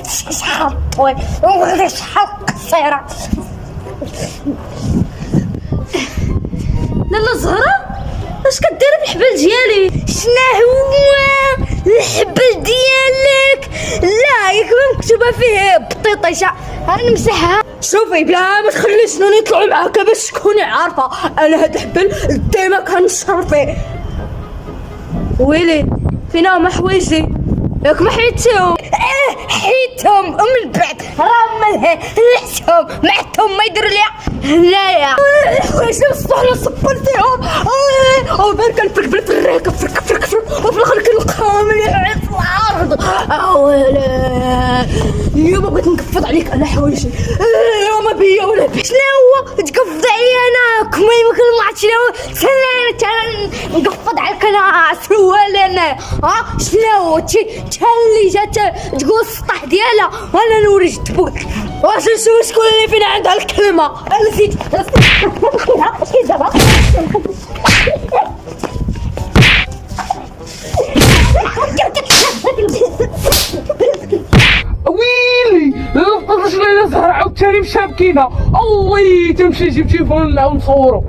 شحال طويل وهذا شحال قصيرة. لاله زهرة اش كديري بالحبل ديالي؟ شنا هو الحبل ديالك؟ لا ياك مكتوبة فيه بطيطيشة، غنمسحها. شوفي بلا ما تخلي سنوني يطلعوا معاك باش تكوني عارفه انا هاد الحبل ديما كنشر فيه. ويلي فينا هما حوايجي ياك ما حيدتيهم؟ حيتهم ومن بعد راه لحتهم معتهم ما يديروا ليا هنايا. الحوايج الصحنا صبر فيهم وبان كنفرك في الريكه فرك وفي الاخر كنلقاهم يعيط في الارض. ويلي اليوم بغيت نقفض عليك انا حوايجي اليوم بيا ولا بيك. شنو هو تقفض عليا انا؟ كما يمكن ما عرفت شنو سنة نقفض عليك انا سروال انا. شنو هو اللي جات تقول السطح ديالها وانا نوري جدبوك. واش نشوف شكون اللي فينا عندها الكلمه؟ انا نسيت دابا ويلي بقيت ليلى زهر عاوتاني مشى بكينا. الله تمشي نجيب تليفون ونصورو.